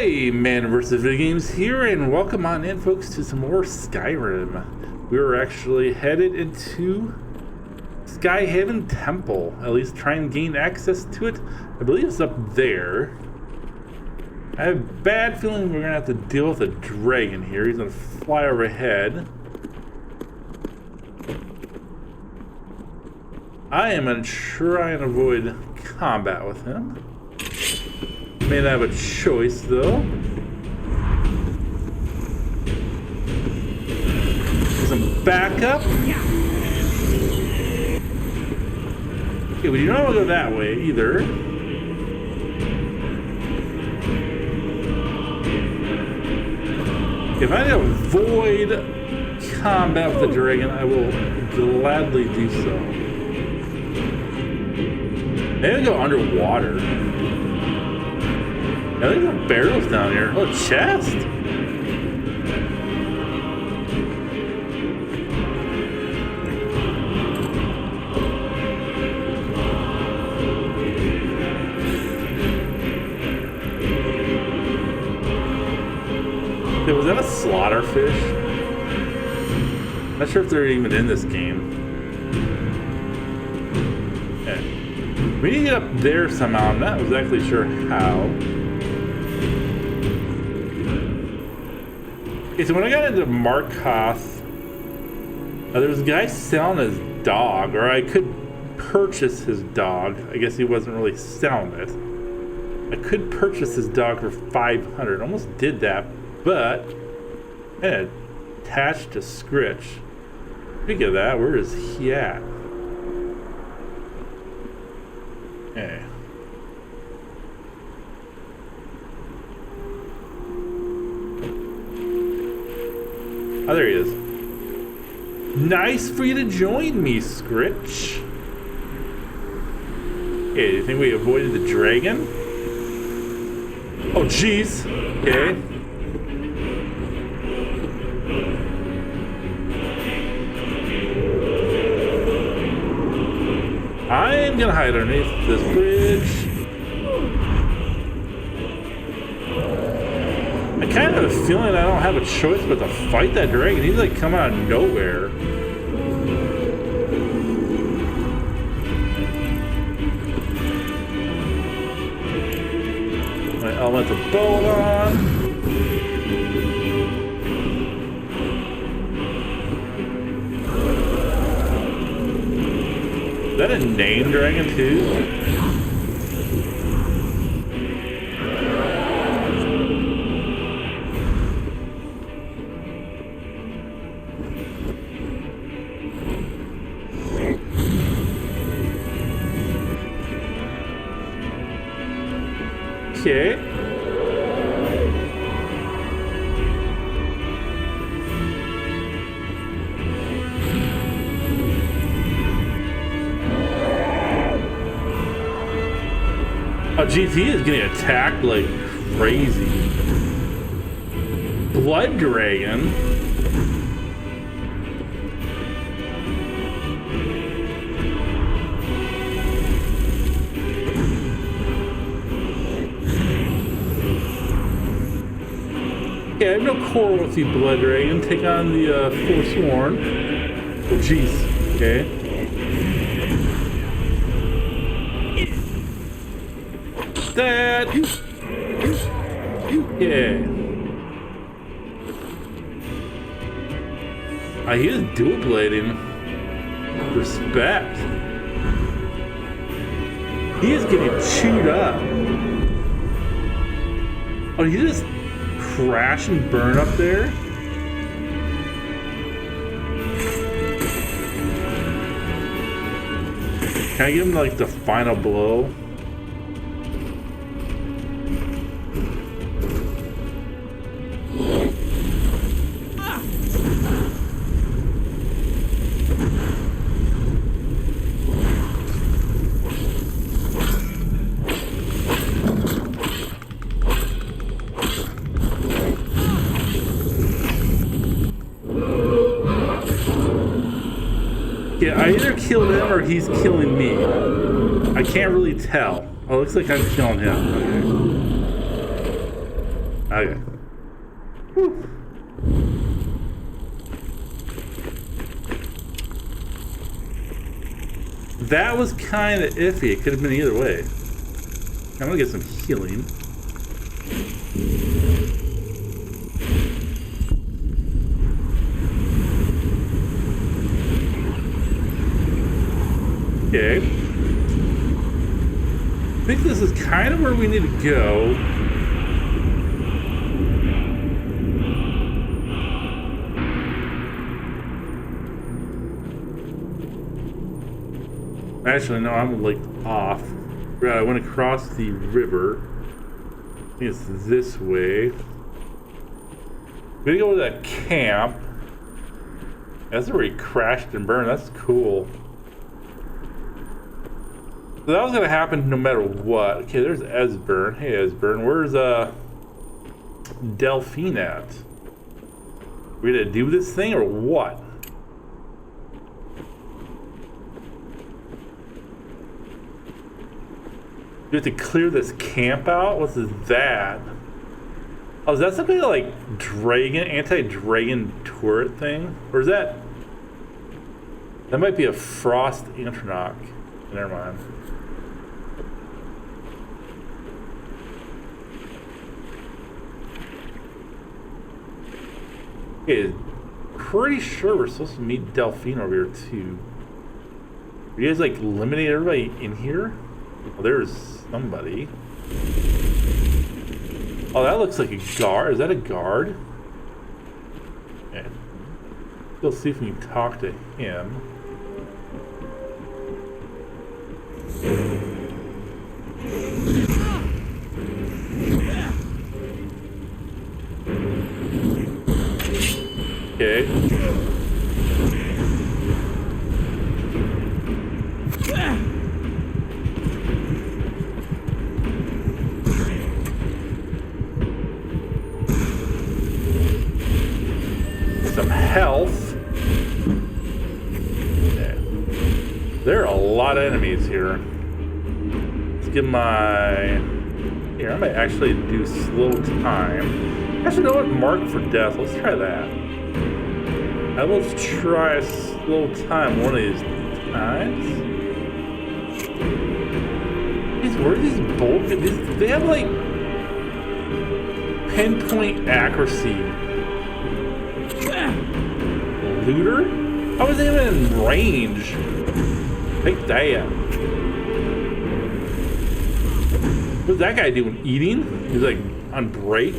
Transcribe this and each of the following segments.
Hi, Man vs. Video Games here, and welcome on in, folks, to some more Skyrim. We were actually headed into Skyhaven Temple, at least try and gain access to it. I believe it's up there. I have a bad feeling we're going to have to deal with a dragon here. He's going to fly overhead. I am going to try and avoid combat with him. May not have a choice, though. Some backup. Okay, we do not want to go that way either. If I need to avoid combat with the dragon, I will gladly do so. Maybe go underwater. Yeah, there's some barrels down here. Oh, chest? Okay, was that a slaughterfish? Not sure if they're even in this game. Okay. We need to get up there somehow. I'm not exactly sure how. Okay, so when I got into Markoth, there was a guy selling his dog, or I could purchase his dog. I guess he wasn't really selling it. I could purchase his dog for 500. Almost did that, but it attached to Scritch. Speaking of that, where is he at? Okay. Oh, there he is. Nice for you to join me, Scritch. Okay, do you think we avoided the dragon? Oh, jeez. Okay. I am gonna hide underneath this bridge. I kind of have a feeling I don't have a choice but to fight that dragon. He's like coming out of nowhere. My elemental bolt on. Is that a name dragon too? Okay. Oh, geez, he is getting attacked like crazy. Blood dragon. Okay, I have no quarrel with you, Blood Dragon. Take on the Forsworn. Oh, jeez. Okay. That. Yeah. He is dual blading. Respect. He is getting chewed up. Oh, he just crash and burn up there? Can I give him like the final blow? Yeah, I either killed him or he's killing me. I can't really tell. Oh, it looks like I'm killing him. Okay. Okay. Whew. That was kind of iffy. It could have been either way. I'm gonna get some healing. Okay. I think this is kind of where we need to go. Actually, no, I'm like off. Right, I went across the river. I think it's this way. We're gonna go to that camp. That's where he crashed and burned. That's cool. So that was gonna happen no matter what. Okay, there's Esbern. Hey Esbern, where's Delphine at? We gonna do this thing or what? You have to clear this camp out? What's that? Oh, is that something like dragon, anti-dragon turret thing? Or is that... That might be a frost Paarthurnax. Never mind. Okay, pretty sure we're supposed to meet Delphine over here too. You guys like eliminate everybody in here? Oh, there's somebody. Oh, that looks like a guard. Is that a guard? Okay. Let's see if we can talk to him. Okay. Some health. Okay. There are a lot of enemies here. Let's get my... Here, I might actually do slow time. Actually, you know what? Mark for death. Let's try that. I will try a slow time one of these times. Where are these bolts? They have like pinpoint accuracy. Looter? How was he even in range? Take that. What's that guy doing? Eating? He's like on break.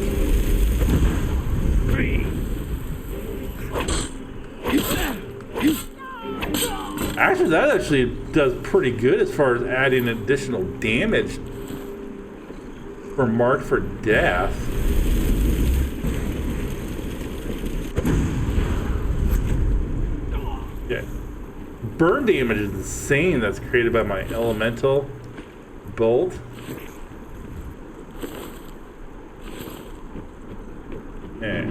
Actually, that actually does pretty good as far as adding additional damage for mark for death. Okay. Burn damage is insane. That's created by my elemental bolt. Okay.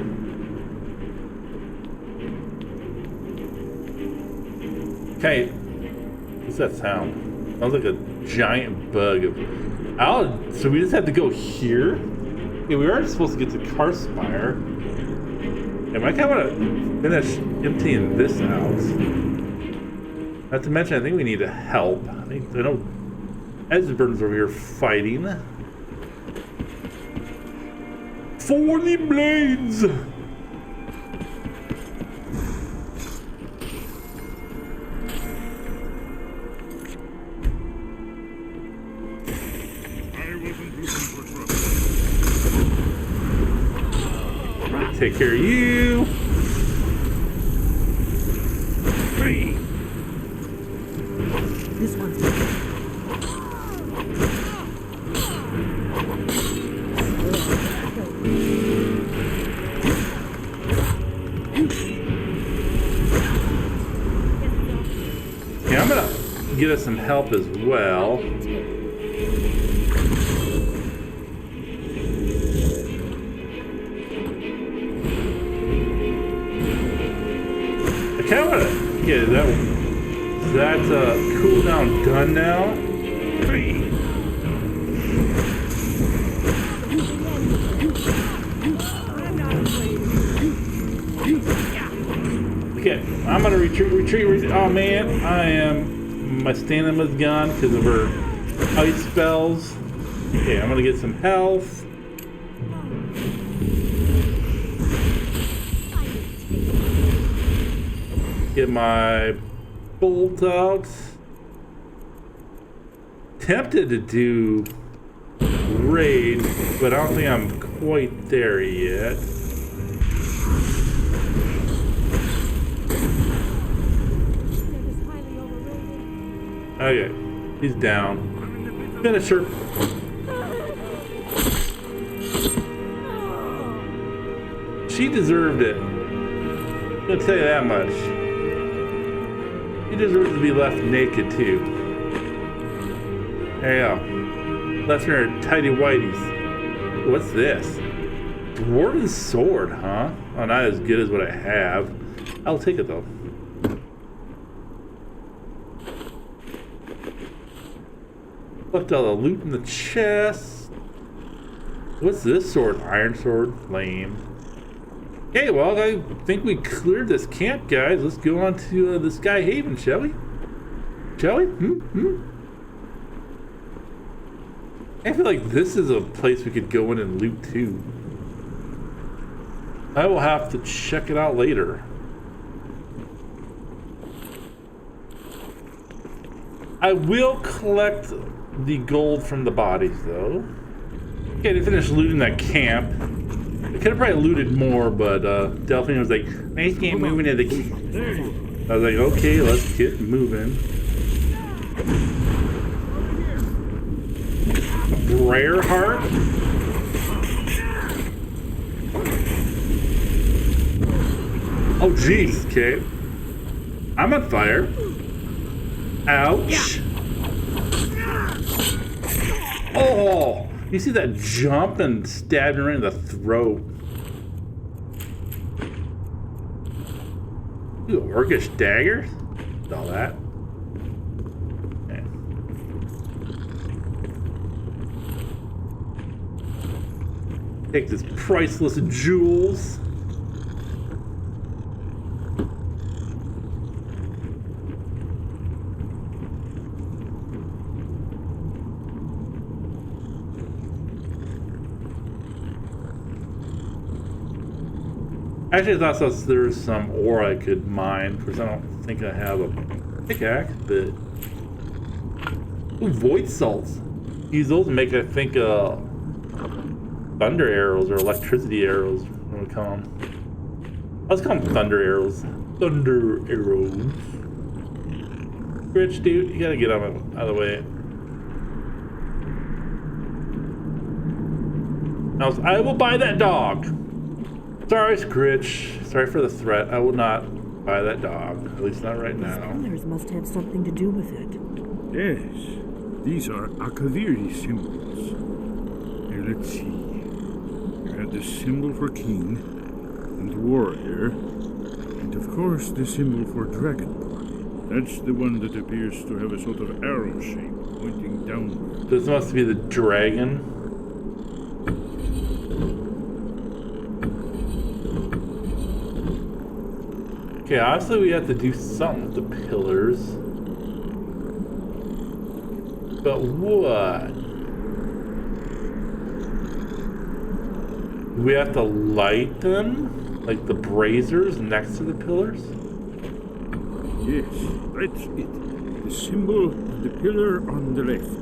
Okay, what's that sound? Sounds like a giant bug of... so we just have to go here? Okay, we are supposed to get to Karspire. And I kind of want to finish emptying this out. Not to mention, I think we need to help. I know Esbern's over here fighting. For the blades! Take care of you. This one's Yeah, I'm gonna get us some help as well. Yeah, that's cooldown done now. I'm gonna retreat. Oh man, my stamina's gone because of her ice spells. Okay, I'm gonna get some health. Get my bolt out. Tempted to do raid, but I don't think I'm quite there yet. Okay, he's down. Finisher. She deserved it. I'm gonna tell you that much. She deserves to be left naked too. There you go. Left her tidy whities. What's this? Dwarven sword, huh? Oh, not as good as what I have. I'll take it though. Left all the loot in the chest. What's this sword? Iron sword. Lame. Okay, well, I think we cleared this camp, guys. Let's go on to the Skyhaven, shall we? Shall we? I feel like this is a place we could go in and loot too. I will have to check it out later. I will collect the gold from the bodies, though. Okay, to finish looting that camp. I could have probably looted more, but Delphine was like, I just can't move into the camp. I was like, okay, let's get moving. Rare heart? Oh, jeez, okay. I'm on fire. Ouch. Oh, you see that jump and stab her in the throat. Ooh, orcish dagger? All that. Okay. Take this priceless jewels. Actually, I thought there's some ore I could mine, because I don't think I have a pickaxe, but... Ooh, void salts. Use those to make, I think, thunder arrows or electricity arrows when we come. Let's call them thunder arrows. Thunder arrows. Rich dude, you gotta get out of the way. Now, I will buy that dog. Sorry, Scritch. Sorry for the threat. I will not buy that dog. At least not right now. These pillars must have something to do with it. Yes, these are Akaviri symbols. Here, let's see. You had the symbol for king and warrior, and of course the symbol for dragonborn. That's the one that appears to have a sort of arrow shape pointing downward. This must be the dragon. Okay, obviously we have to do something with the pillars. But what? Do we have to light them? Like the braziers next to the pillars? Yes, that's it. The symbol of the pillar on the left.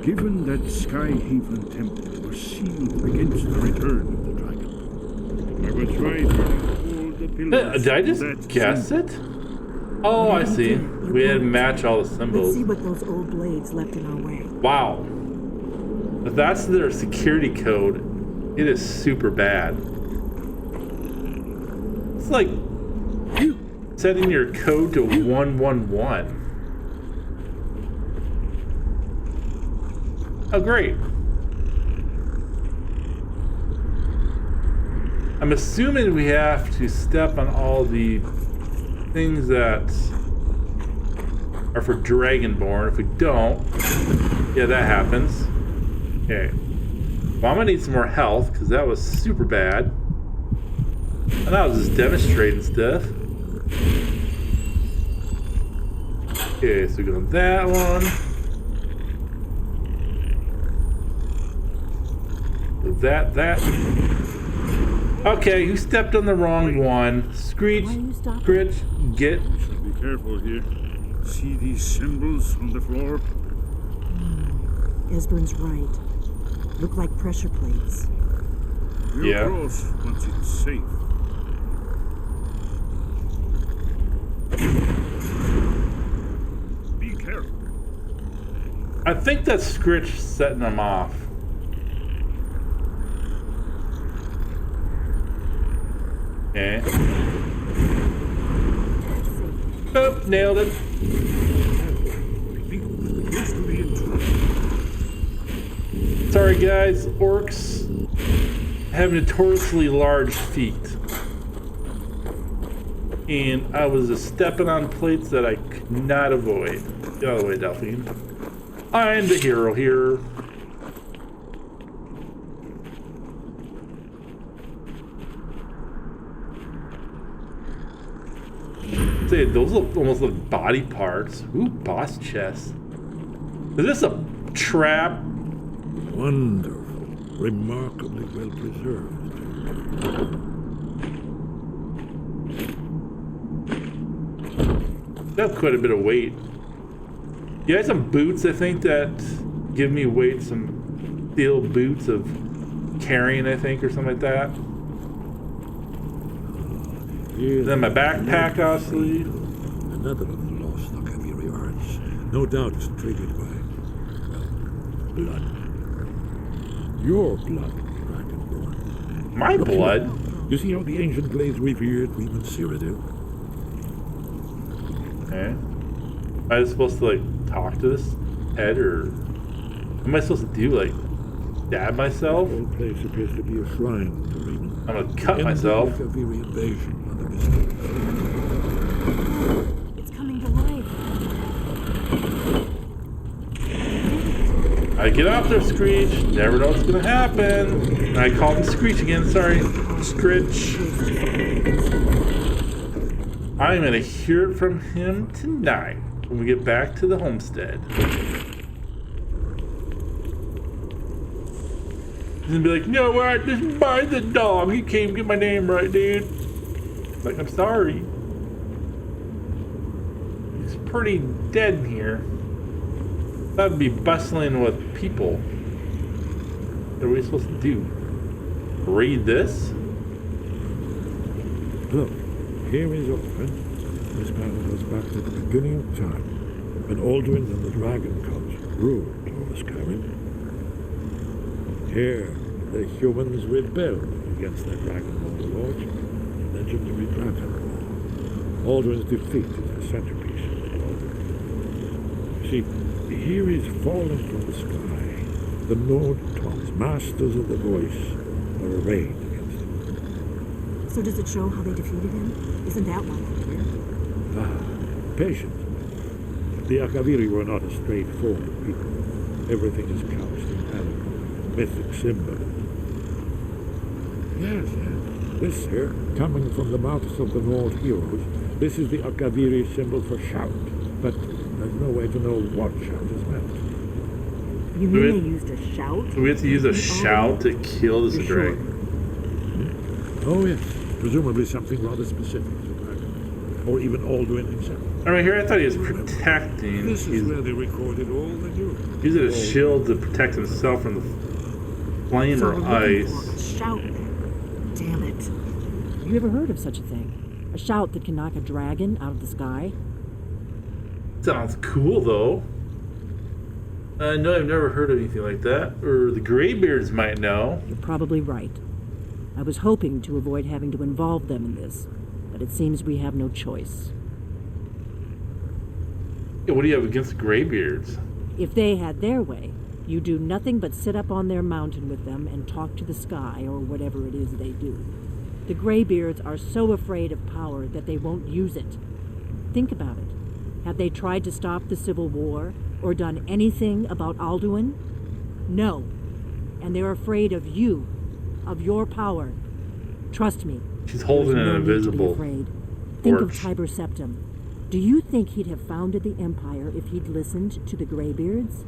Given that Skyhaven Temple was sealed against the return of the dragon, I will try to hold the pillars. Did I just guess it? Oh, I see. We had to match all the Let's symbols. see what those old blades left in our way. Wow. If that's their security code, it is super bad. It's like setting your code to 111. Oh, great. I'm assuming we have to step on all the things that are for Dragonborn. If we don't, yeah, that happens. Okay. Well, I'm gonna need some more health because that was super bad. And I was just demonstrating stuff. Okay, so we go on that one. That. Okay, you stepped on the wrong one. Screech, get. We should be careful here. See these symbols on the floor? Esbern's right. Look like pressure plates. Real close once it's safe. Be careful. I think that's Scritch setting them off. Okay. Oh, nailed it. Sorry guys, orcs have notoriously large feet. And I was just stepping on plates that I could not avoid. Get out of the way, Delphine. I'm the hero here. Say, those look almost like body parts. Ooh, boss chest. Is this a trap? Wonderful. Remarkably well preserved. They have quite a bit of weight. You have some boots, I think, that give me weight. Some steel boots of carrying, I think, or something like that. Then my backpack, obviously. Another of the lost Akaviri arts. No doubt it's triggered by, well, blood. Your blood, Dragonborn. My blood? You see how the ancient glades revered even Cyrodiil? Okay. Am I supposed to, like, talk to this head, or what am I supposed to do, like, stab myself? The whole place appears to be a shrine to Reman. I'm gonna cut myself. The Akaviri invasion on the It's coming to life. I get off there, Screech. Never know what's gonna happen. And I called him Screech again, sorry. Scritch. I'm gonna hear it from him tonight when we get back to the homestead. He's gonna be like, you know what? Just buy the dog. He can't get my name right, dude. Like, I'm sorry. It's pretty dead in here. That'd be bustling with people. What are we supposed to do? Read this? Look, here is Alduin. This battle goes back to the beginning of time, when Alduin and the dragon cubs ruled over Skyrim. Here, the humans rebelled against their dragon overlords, the legendary dragon. Alduin's defeat is the centerpiece of the Alduin. See, here is fallen from the sky. The Nord Tongs, masters of the voice, are arrayed against him. So does it show how they defeated him? Isn't that why we're here? Patience. The Akaviri were not a straightforward people. Everything is couched in allegory, mythic symbols. Yes. This here, coming from the mouths of the Nord heroes, this is the Akaviri symbol for shout. But there's no way to know what shout is meant. You mean they used a shout? Do we have to use a shout to kill this dragon? Oh yes, presumably something rather specific to the dragon, or even Alduin himself. I mean, here I thought he was protecting. This is where they recorded all the news. Using a shield to protect himself from the flame So or we're looking ice. for a shout then. Damn it. Have you ever heard of such a thing? A shout that can knock a dragon out of the sky? Sounds cool, though. No, I've never heard of anything like that. Or the Greybeards might know. You're probably right. I was hoping to avoid having to involve them in this, but it seems we have no choice. Yeah, what do you have against the Greybeards? If they had their way, you do nothing but sit up on their mountain with them and talk to the sky or whatever it is they do. The Greybeards are so afraid of power that they won't use it. Think about it. Have they tried to stop the Civil War or done anything about Alduin? No. and they're afraid of you, of your power. Trust me. She's holding there's an no need to be invisible afraid. Think of torch. Tiber Septim. Do you think he'd have founded the Empire if he'd listened to the Greybeards?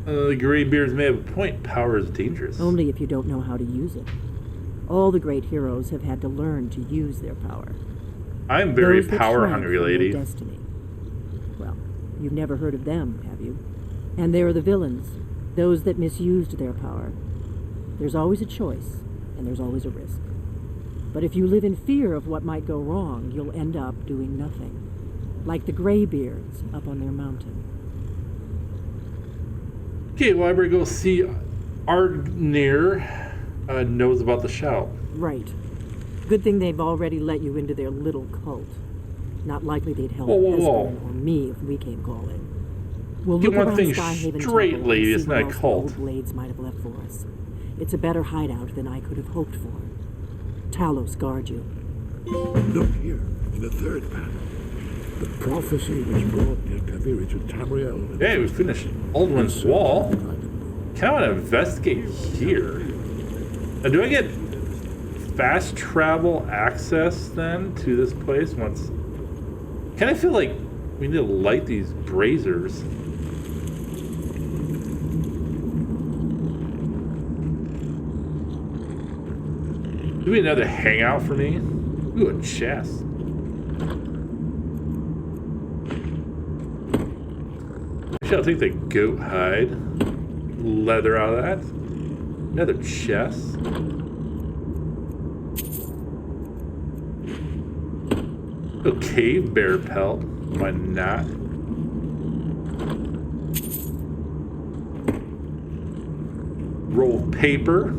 The Greybeards may have a point. Power is dangerous. Only if you don't know how to use it. All the great heroes have had to learn to use their power. I'm very Those that power shrank hungry, from their lady. Destiny. Well, you've never heard of them, have you? And they're the villains, those that misused their power. There's always a choice, and there's always a risk. But if you live in fear of what might go wrong, you'll end up doing nothing. Like the Greybeards up on their mountain. Okay, well, I better go see Ardnir knows about the shout. Right. Good thing they've already let you into their little cult. Not likely they'd help Whoa. Espen or me if we came calling. We'll Get look one around thing Skyhaven straight, Temple lady, and it's see not what a else the cult. old blades might have left for us. It's a better hideout than I could have hoped for. Talos guard you. Look here, in the third panel. The prophecy which brought the Kaviri to Tamriel. Hey, we finished Alduin's wall. Can I want to investigate here? Now, do I get fast travel access then to this place once? Kind of feel like we need to light these braziers. Do we need another hangout for me? Ooh, a chest. Actually, I'll take the goat hide. Leather out of that. Another chest. Oh, cave bear pelt. Why not? Roll of paper.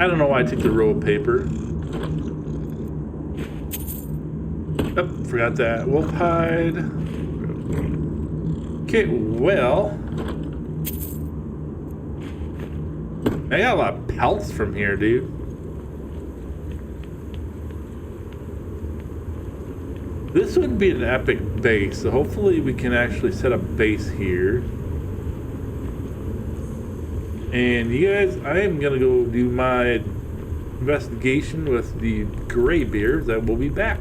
I don't know why I took the roll of paper. Oh, forgot that. Wolf hide. Okay, well. I got a lot of pelts from here, dude. This would be an epic base, so hopefully we can actually set up base here. And you guys, I am gonna go do my investigation with the Greybeards. I will be back.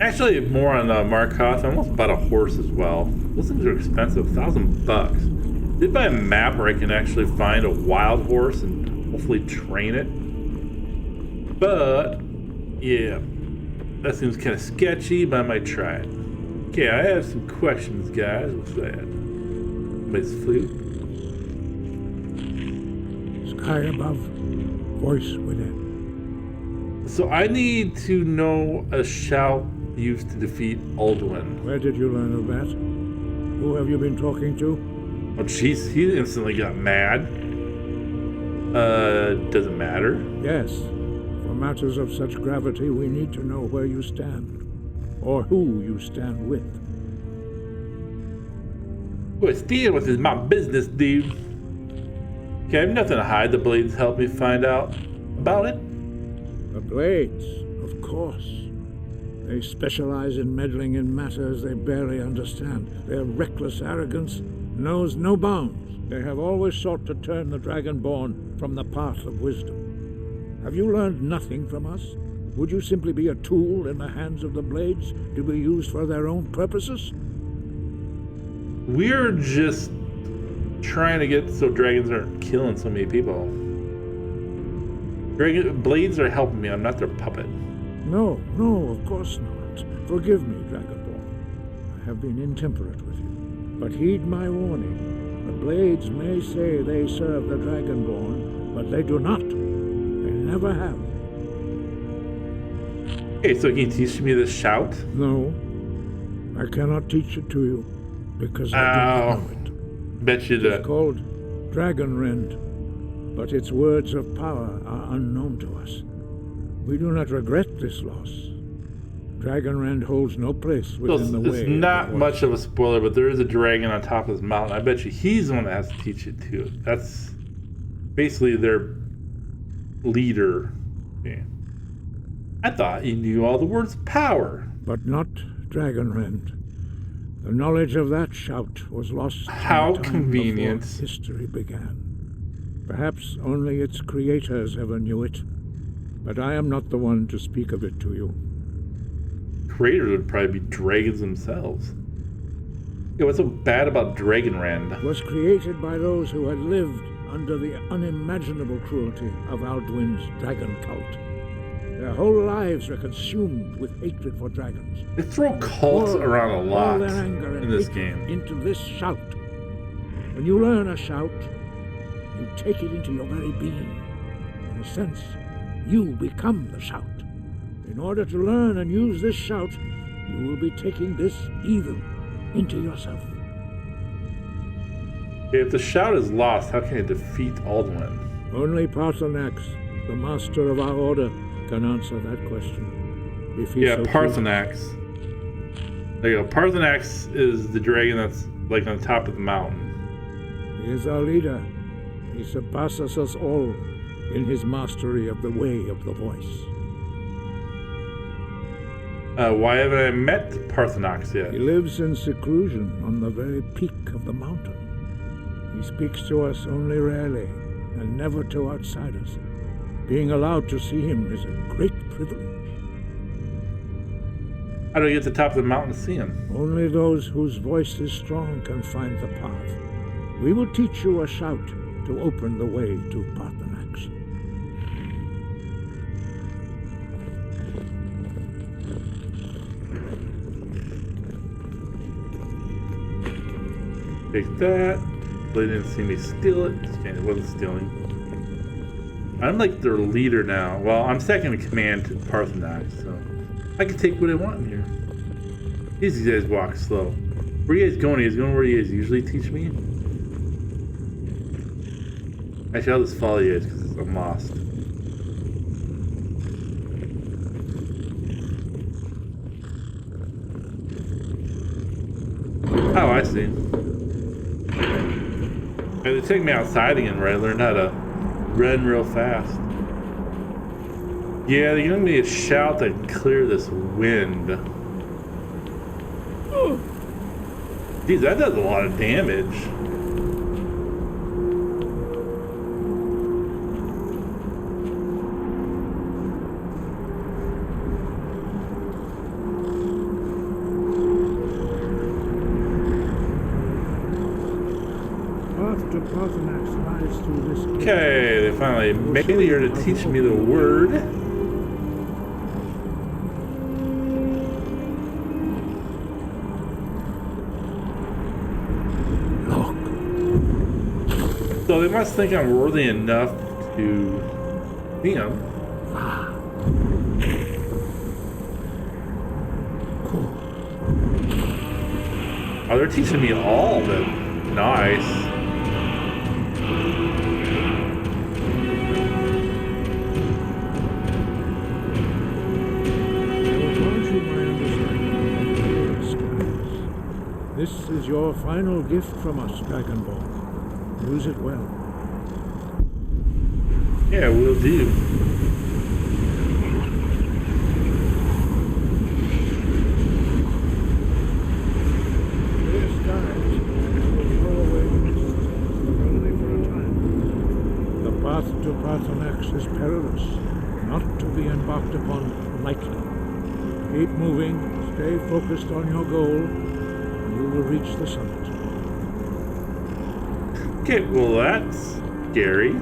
Actually, more on Markoth. I almost bought a horse as well. Those things are expensive, $1,000. Did buy a map where I can actually find a wild horse and hopefully train it. But yeah, that seems kind of sketchy, but I might try it. Okay, I have some questions, guys. What's that? Somebody's flute. Sky above, voice within. So I need to know a shout used to defeat Alduin. Where did you learn of that? Who have you been talking to? Oh, jeez, he instantly got mad. Doesn't matter. Yes. For matters of such gravity, we need to know where you stand. Or who you stand with. What I stand with is my business, dude. Okay, I have nothing to hide. The blades help me find out about it. The Blades, of course. They specialize in meddling in matters they barely understand. Their reckless arrogance knows no bounds. They have always sought to turn the Dragonborn from the path of wisdom. Have you learned nothing from us? Would you simply be a tool in the hands of the Blades to be used for their own purposes? We're just trying to get so dragons aren't killing so many people. Blades are helping me. I'm not their puppet. No, of course not. Forgive me, Dragonborn. I have been intemperate with you. But heed my warning. The Blades may say they serve the Dragonborn, but they do not. They never have. Okay, so can you teach me this shout? No, I cannot teach it to you, because I do not know it. Bet you It's that. called Dragonrend, but its words of power are unknown to us. We do not regret this loss. Dragonrend holds no place So within the way. it's not much of a spoiler, but there is a dragon on top of this mountain. I bet you he's the one that has to teach it to. That's basically their leader. Okay. I thought you knew all the words power. But not Dragonrend. The knowledge of that shout was lost How in the time convenient. before history began. Perhaps only its creators ever knew it, but I am not the one to speak of it to you. Creators would probably be dragons themselves. Yeah, what's so bad about Dragonrand? It was created by those who had lived under the unimaginable cruelty of Alduin's dragon cult. Their whole lives were consumed with hatred for dragons. They throw cults Pour around a all lot their anger and in this hatred game. into this shout. When you learn a shout, you take it into your very being. In a sense, you become the shout. In order to learn and use this shout, you will be taking this evil into yourself. If the shout is lost, how can I defeat Alduin? Only Paarthurnax, the master of our order, can answer that question. If he Yeah, so Paarthurnax. There you go. Paarthurnax is the dragon that's like on top of the mountain. chooses. He is our leader. He surpasses us all in his mastery of the way of the voice. Why haven't I met Paarthurnax yet? He lives in seclusion on the very peak of the mountain. He speaks to us only rarely, and never to outsiders. Being allowed to see him is a great privilege. How do I get to the top of the mountain to see him? Only those whose voice is strong can find the path. We will teach you a shout to open the way to Paarthurnax. Take that. They didn't see me steal it. Okay, it wasn't stealing. I'm like their leader now. Well, I'm second in command to Paarthurnax, so I can take what I want in here. These guys walk slow. Where are you guys going? Are you guys going where you guys usually teach me? Actually, I'll just follow you guys because I'm lost. Oh, I see. They take me outside again where I learned how to run real fast. Yeah, they're gonna need a shout to clear this wind. Geez, that does a lot of damage. Path to Paarthurnax lies through this gate. Okay, they finally made it here to teach me the word. Look, So they must think I'm worthy enough to see him. Oh, they're teaching me all of it. Nice. this is your final gift from us, Dragonborn. Use it well. Yeah, will do. Clear skies will throw away mists, but only for a time. The path to Paarthurnax is perilous, not to be embarked upon lightly. Keep moving, stay focused on your goal, and you will reach the summit. Okay, well that's scary.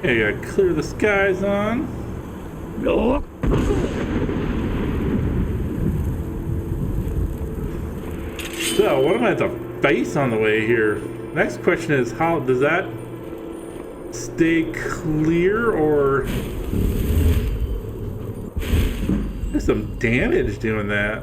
Yeah, you gotta clear the skies on. Look! So, what am I to face on the way here? Next question is, how does that stay clear, or there's some damage doing that?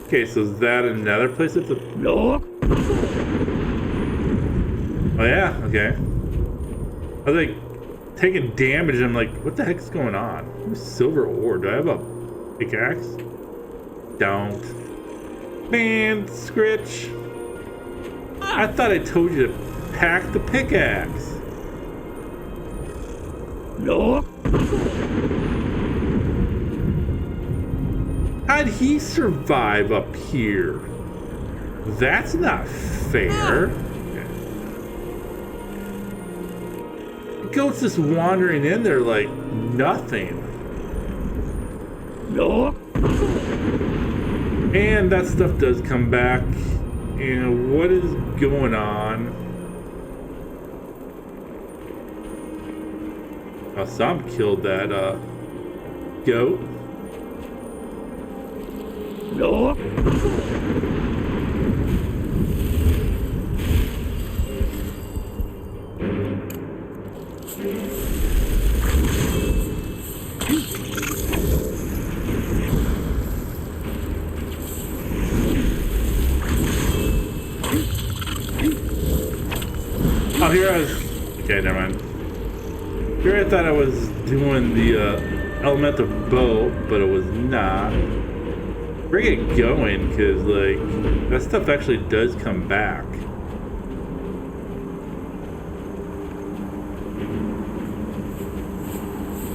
Okay, so is that another place that's a... Look! Oh yeah, okay. I was like, taking damage. I'm like, what the heck is going on? Who's silver ore? Do I have a pickaxe? Don't. Man, Scritch. I thought I told you to pack the pickaxe. No. How'd he survive up here? That's not fair. The goat's just wandering in there like nothing. No. And that stuff does come back. And what is going on? Oh, some killed that goat. No. Oh, here I was. Okay, never mind. Here I thought I was doing the elemental bow, but it was not. Bring it going, because, like, that stuff actually does come back.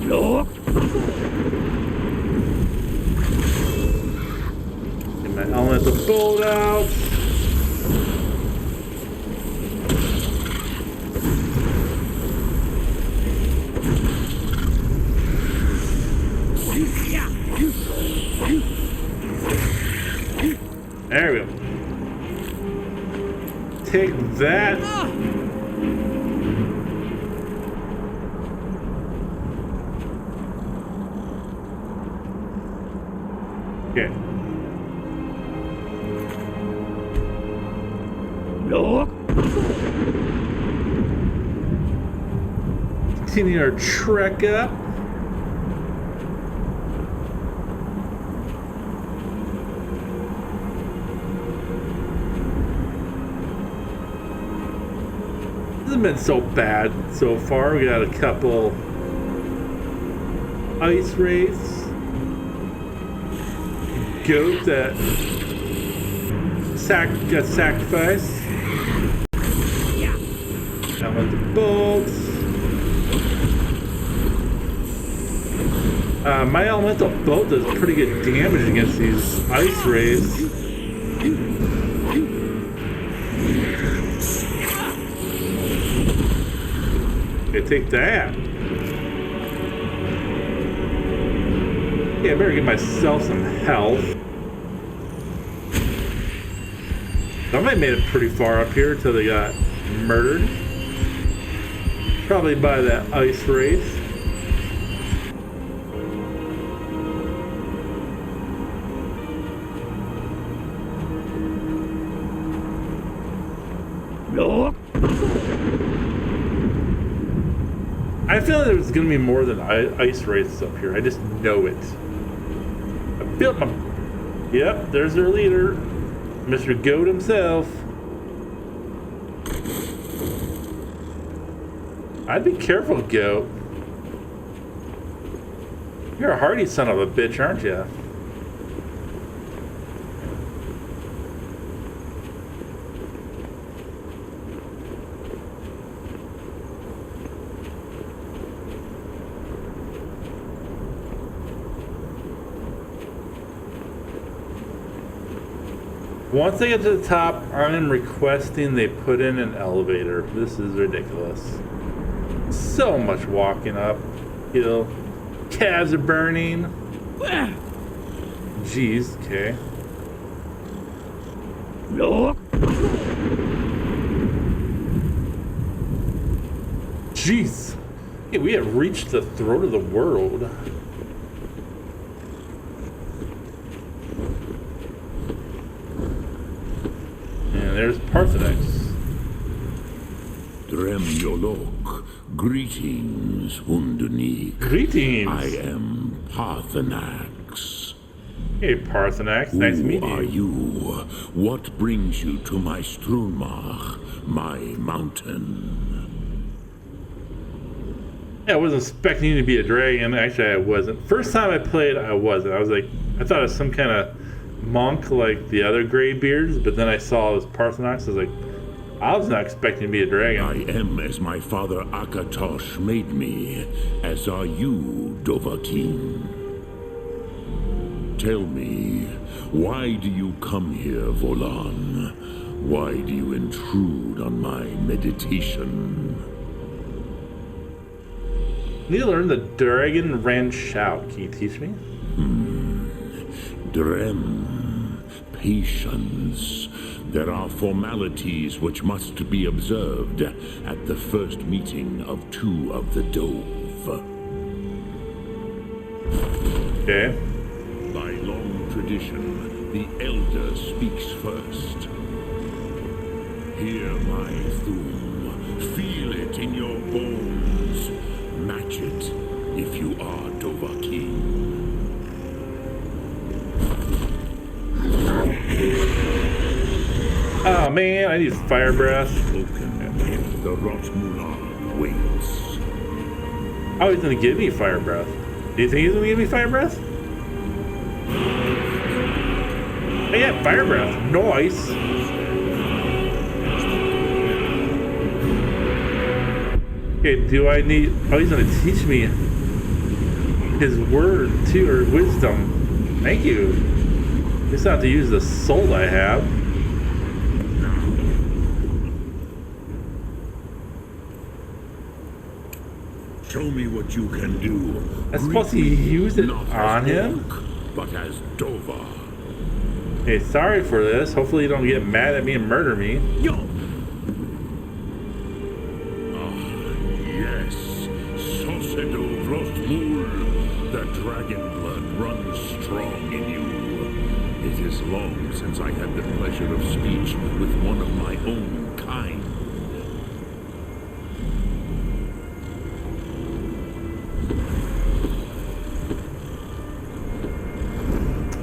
No. Get my elemental bolt out. There we go. Take that. Okay. No. Continue our trek up. Hasn't been so bad so far. We got a couple ice wraiths. Goat that got sacrificed. Down with the bolts. My elemental bolt does pretty good damage against these ice wraiths. Okay, take that. Yeah, I better get myself some health. Somebody made it pretty far up here until they got murdered. Probably by that ice wraith. No. I feel like there's gonna be more than ice wraiths up here. I just know it. I built my... Yep, there's their leader. Mr. Goat himself. I'd be careful, Goat. You're a hardy son of a bitch, aren't you? Once they get to the top, I'm requesting they put in an elevator. This is ridiculous. So much walking up hill. Calves are burning. Jeez, okay. No. Jeez. Yeah, we have reached the throat of the world. And there's Paarthurnax. Dremyolok, greetings, Unduni. Greetings. I am Paarthurnax. Hey, Paarthurnax. Nice to meet Who are you. you? What brings you to my Strunmach, my mountain? Yeah, I wasn't expecting you to be a dragon. Actually, I wasn't. First time I played, I wasn't. I was like, I thought it was some kind of monk like the other Greybeards, but then I saw this Paarthurnax. I was like, I was not expecting to be a dragon. I am as my father Akatosh made me, as are you, Dovahkiin. Tell me, why do you come here, Volan? Why do you intrude on my meditation? I need to learn the Dragon Ren Shout. Can you teach me? Drem, patience. There are formalities which must be observed at the first meeting of two of the Dove. Okay. By long tradition, the Elder speaks first. Hear my Thum. Feel it in your bones. Match it if you are Dovahkiin. Oh man, I need fire breath. Spoken. The Rotmulan waits. Oh, he's gonna give me fire breath. Do you think he's gonna give me fire breath? Oh yeah, fire breath. Nice. Okay, do I need... Oh, he's gonna teach me his word too, or wisdom. Thank you. Just have to use the soul I have. Show me what you can do. I'm supposed to use it Not on as him? Orc, but as Dova. Hey, sorry for this. Hopefully you don't get mad at me and murder me. Yes, Sosedo Vrostmul. The dragon blood runs strong in you. It is long since I had the pleasure of speech with one of my own kind.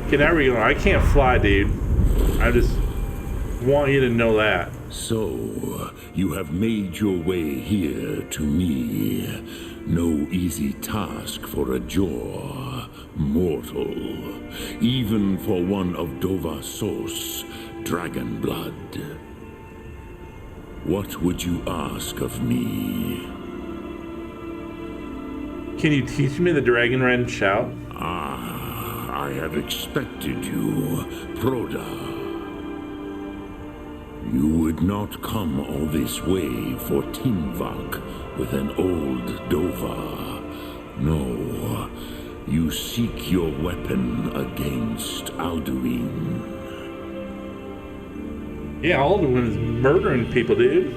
Okay, now we go. I can't fly, dude. I just want you to know that. So, you have made your way here to me. No easy task for a jaw, mortal. Even for one of Dovasos, dragon blood. What would you ask of me? Can you teach me the Dragon Ren Shout? I have expected you, Proda. You would not come all this way for Tinvak with an old Dova. No, you seek your weapon against Alduin. Yeah, Alduin is murdering people, dude.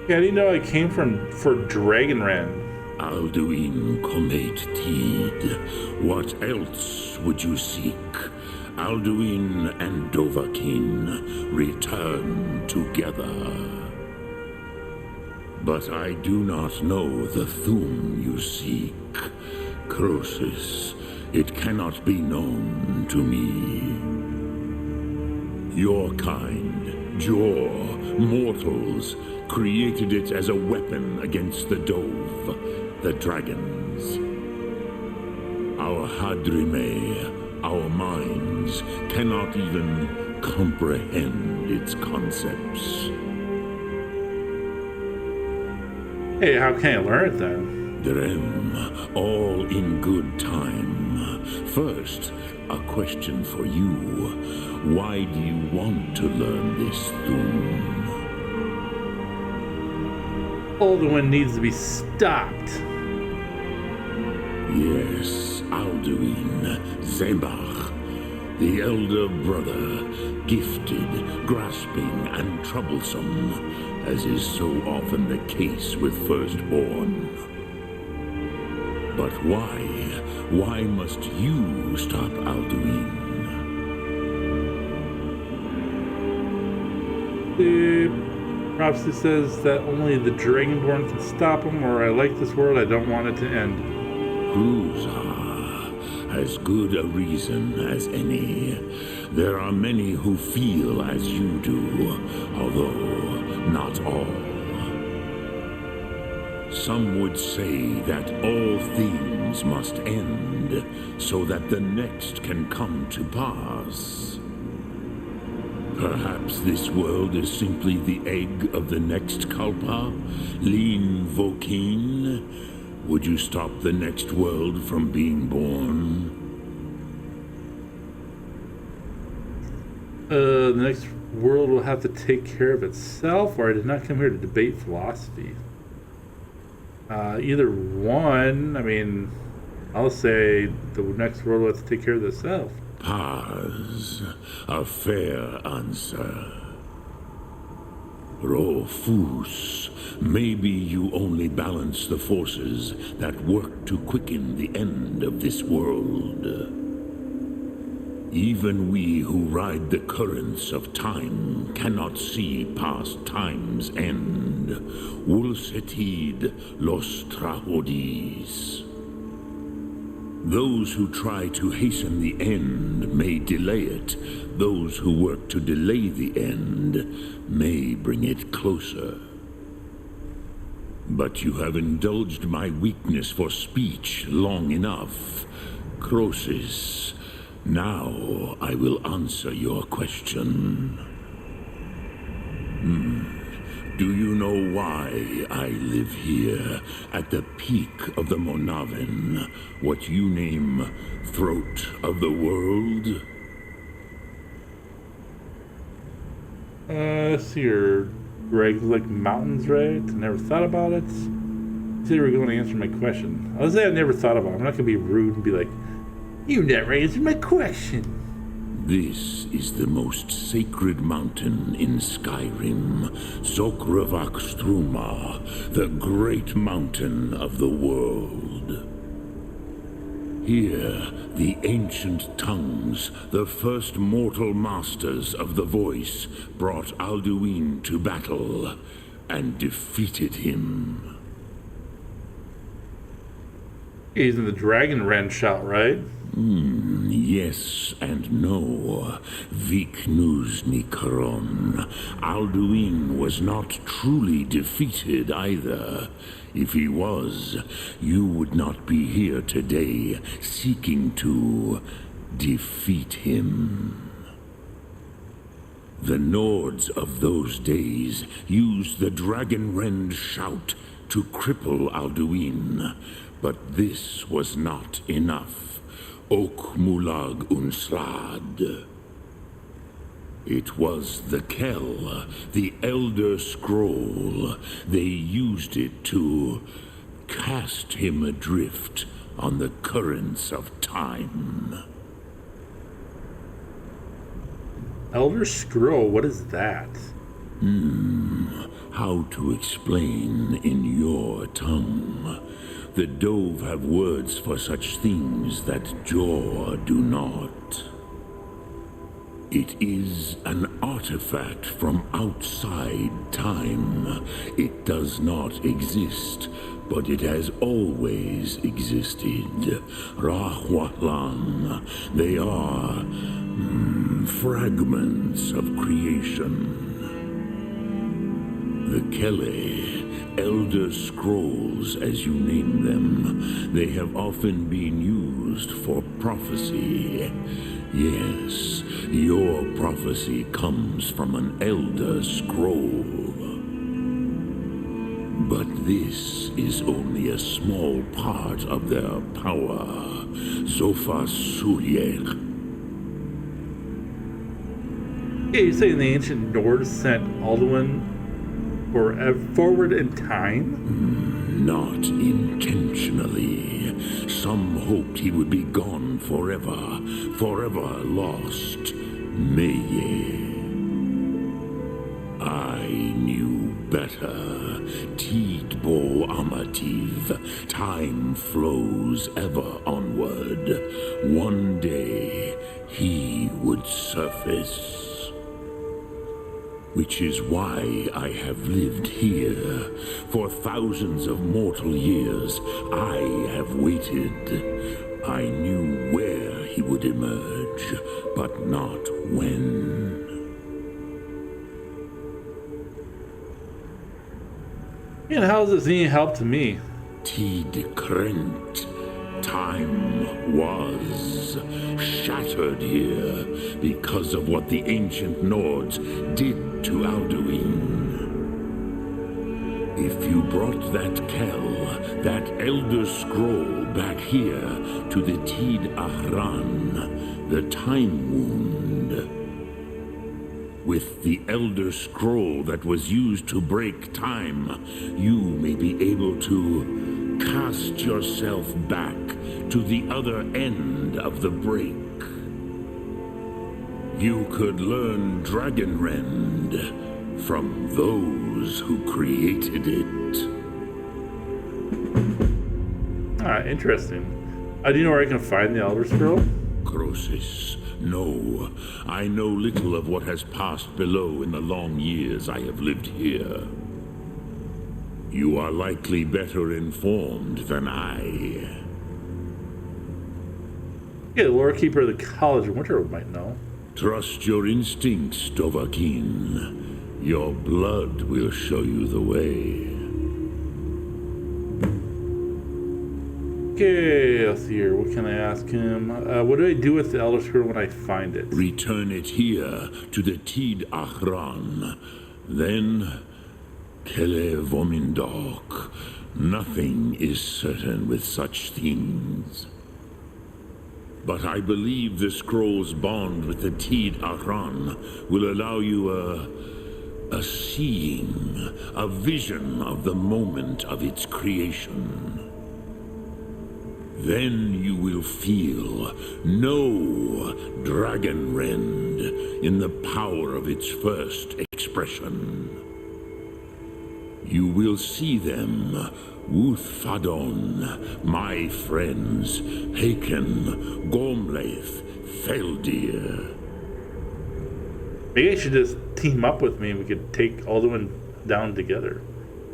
Yeah, I didn't know I came for Dragon Ren. Alduin Comet Tid. What else would you seek? Alduin and Dovahkiin return together. But I do not know the Thum you seek. Croesus, it cannot be known to me. Your kind, Jor, mortals, created it as a weapon against the Dove, the dragons. Our Hadrime, our minds, cannot even comprehend its concepts. Hey, how can I learn it then? Drem, all in good time. First, a question for you. Why do you want to learn this Thum? Alduin needs to be stopped. Yes, Alduin, Zebach, the elder brother, gifted, grasping, and troublesome, as is so often the case with firstborn. But why? Why must you stop Alduin? The prophecy says that only the Dragonborn can stop him, or I like this world, I don't want it to end. Cruzar, as good a reason as any. There are many who feel as you do, although not all. Some would say that all things must end so that the next can come to pass. Perhaps this world is simply the egg of the next Kalpa, Lin Vokin. Would you stop the next world from being born? The next world will have to take care of itself, or I did not come here to debate philosophy. Either one. I mean, I'll say the next world will have to take care of itself. Paz, a fair answer. Rofus, maybe you only balance the forces that work to quicken the end of this world. Even we who ride the currents of time cannot see past time's end. Ulsetid los trahodis. Those who try to hasten the end may delay it. Those who work to delay the end may bring it closer. But you have indulged my weakness for speech long enough. Croesus, now I will answer your question. Do you know why I live here, at the peak of the Monavin, what you name throat of the world? See your Greg, like mountains, right? Never thought about it. You said you were going to answer my question. I'll say I never thought about it. I'm not going to be rude and be like, you never answered my question. This is the most sacred mountain in Skyrim, Zokravak Struma, the great mountain of the world. Here, the ancient tongues, the first mortal masters of the voice, brought Alduin to battle and defeated him. He's in the Dragon Ren shout, right? Yes and no. Viknusnikaron. Alduin was not truly defeated either. If he was, you would not be here today seeking to defeat him. The Nords of those days used the Dragon Rend shout to cripple Alduin, but this was not enough. Ok Mulag Unslad. It was the Kell, the Elder Scroll. They used it to cast him adrift on the currents of time. Elder Scroll, what is that? How to explain in your tongue? The Dove have words for such things that Jor do not. It is an artifact from outside time. It does not exist, but it has always existed. Rahwahlan. They are fragments of creation. The Kele, Elder Scrolls, as you name them, they have often been used for prophecy. Yes, your prophecy comes from an Elder Scroll. But this is only a small part of their power. Zofa Suryek. Yeah, you say the ancient Nords sent Alduin forward in time? Not intentionally. Some hoped he would be gone forever, forever lost. Meye. I knew better. Tidbo Amativ. Time flows ever onward. One day, he would surface. Which is why I have lived here. For thousands of mortal years, I have waited. I knew where he would emerge, but not when. And how is this any help to me? Tid Krent. Time was shattered here because of what the ancient Nords did to Alduin. If you brought that Kell, that Elder Scroll, back here to the Tid Ahran, the Time Wound, with the Elder Scroll that was used to break time, you may be able to cast yourself back to the other end of the break. You could learn Dragonrend from those who created it. Ah, interesting. Do you know where I can find the Elder Scroll? Croesus, no. I know little of what has passed below in the long years I have lived here. You are likely better informed than I. Yeah, the Lord Keeper of the College of Winter might know. Trust your instincts, Dovahkiin. Your blood will show you the way. Okay, let's see here. What can I ask him? What do I do with the Elder Scroll when I find it? Return it here to the Tid Ahran. Then, Kele Vomindok. Nothing is certain with such things. But I believe the scroll's bond with the Tid Ahran will allow you a seeing, a vision of the moment of its creation. Then you will feel, know Dragonrend in the power of its first expression. You will see them, Wuthfadon, my friends, Haken, Gormlaith, Feldir. Maybe I should just team up with me and we could take Alduin down together.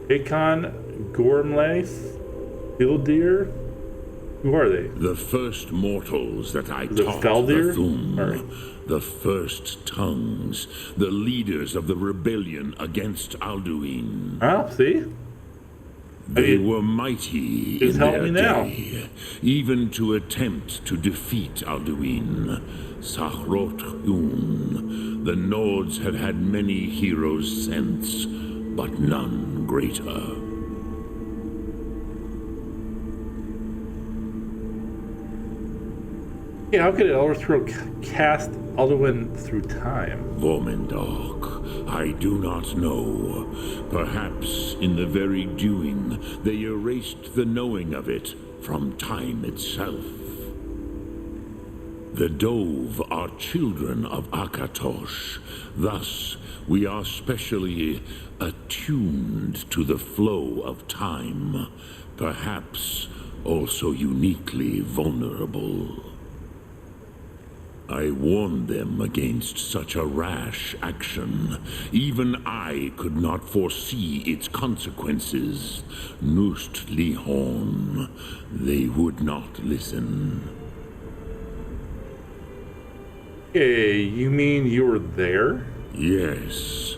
Hakon, Gormlaith, Hildir. Who are they? The first mortals that I The taught Feldir? the Thum, Or- the first tongues, the leaders of the rebellion against Alduin. Oh, see? They mean, were mighty just in help their me now. day, even to attempt to defeat Alduin. Sahrot Hun. The Nords have had many heroes since, but none greater. Yeah, how could an Elder Scroll cast Alduin through time? Vomindok, I do not know. Perhaps in the very doing, they erased the knowing of it from time itself. The Dove are children of Akatosh. Thus, we are specially attuned to the flow of time, perhaps also uniquely vulnerable. I warned them against such a rash action. Even I could not foresee its consequences. Nust Lihorn, they would not listen. Hey, you mean you were there? Yes,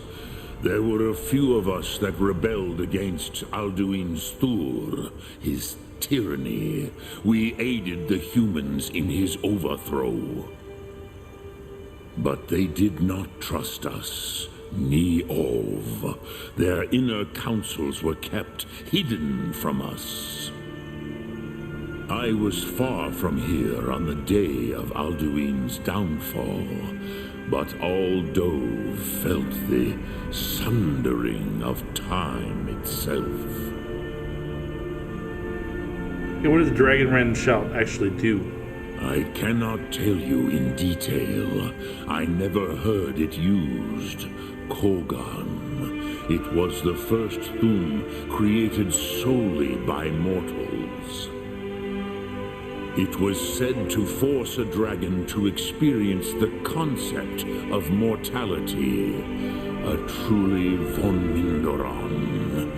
there were a few of us that rebelled against Alduin Stur, his tyranny. We aided the humans in his overthrow. But they did not trust us, ni Ov. Their inner counsels were kept hidden from us. I was far from here on the day of Alduin's downfall, but all Dove felt the sundering of time itself. Hey, what does Dragonrend shout actually do? I cannot tell you in detail. I never heard it used. Kogan. It was the first Thum created solely by mortals. It was said to force a dragon to experience the concept of mortality. A truly von Mindoran,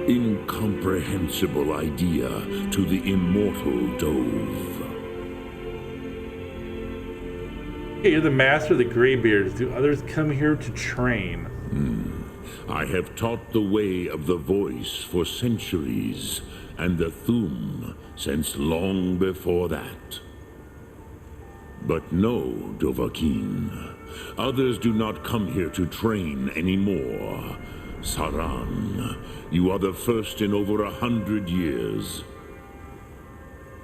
incomprehensible idea to the immortal Dove. Hey, you're the master of the Greybeards. Do others come here to train? I have taught the way of the voice for centuries, and the Thum since long before that. But no, Dovahkiin. Others do not come here to train anymore. Saran, you are the first in over 100 years.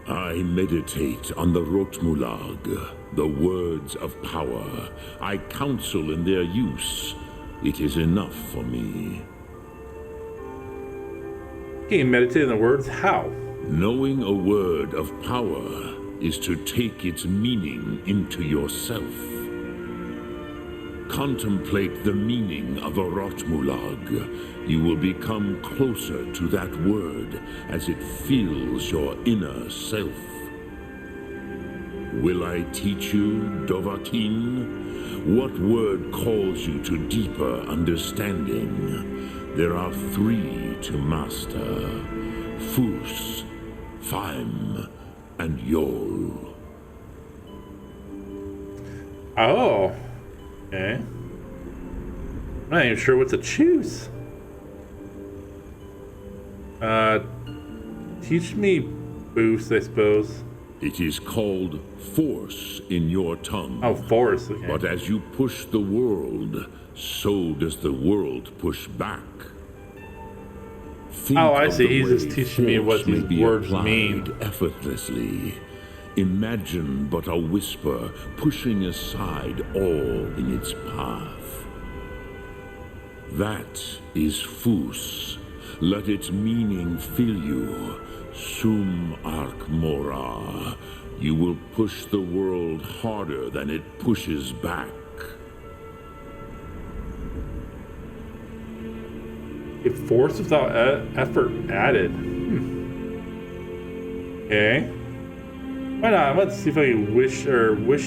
I meditate on the Rotmulag, the words of power. I counsel in their use. It is enough for me. Can you meditate on the words? How? Knowing a word of power is to take its meaning into yourself. Contemplate the meaning of a Rotmulag. You will become closer to that word as it fills your inner self. Will I teach you, Dovahkiin? What word calls you to deeper understanding? There are 3 to master: Fus, Faim, and Yol. Oh. Okay. I'm not even sure what to choose. Teach me Boost, I suppose. It is called force in your tongue. Oh, force, okay. But as you push the world, so does the world push back. Think I of see. the He's way just teaching me what force may these be words applied mean. Effortlessly. Imagine but a whisper pushing aside all in its path. That is Fus. Let its meaning fill you. Sum Ark Mora. You will push the world harder than it pushes back. A force without effort added. Okay. Why not? Let's see if I can wish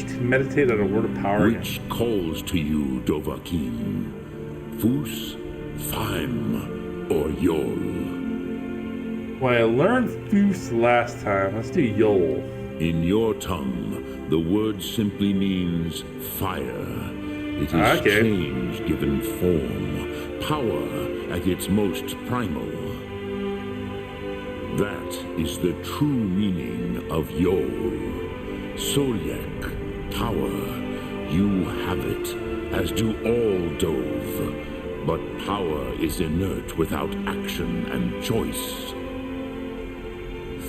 to meditate on a word of power again. Which calls to you, Dovahkiin? Fus, Faim, or Yol? Well, I learned Fus last time. Let's do Yol. In your tongue, the word simply means fire. It is Okay. change given form, power at its most primal. That is the true meaning of Yol. Soryek, power. You have it, as do all Dove. But power is inert without action and choice.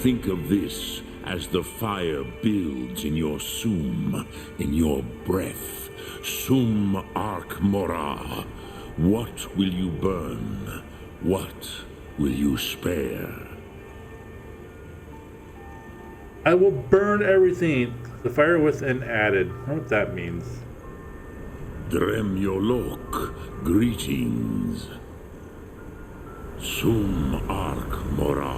Think of this as the fire builds in your Sum, in your breath. Sum Ark Mora. What will you burn? What will you spare? I will burn everything. The fire with an added. I don't know what that means. Drem Yolok, greetings. Sum Ark Mora.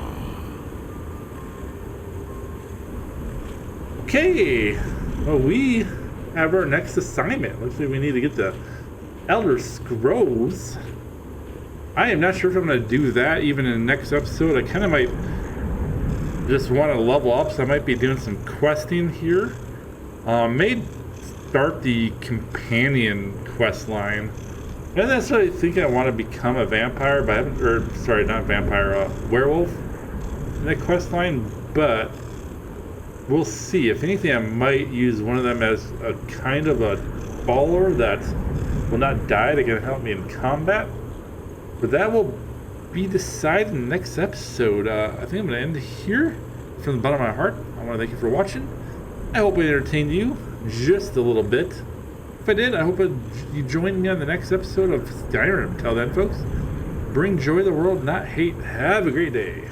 Okay. Well, we have our next assignment. Looks like we need to get the Elder Scrolls. I am not sure if I'm going to do that even in the next episode. I kind of might just want to level up, so I might be doing some questing here. May start the companion quest line. I don't necessarily think I want to become a vampire, but I haven't, or sorry, not vampire, werewolf in that quest line, but we'll see. If anything, I might use one of them as a kind of a baller that will not die. They can help me in combat. But that will be decided in the next episode. I think I'm going to end here. From the bottom of my heart, I want to thank you for watching. I hope it entertained you just a little bit. If I did, I hope you join me on the next episode of Skyrim. Till then, folks, bring joy to the world, not hate. Have a great day.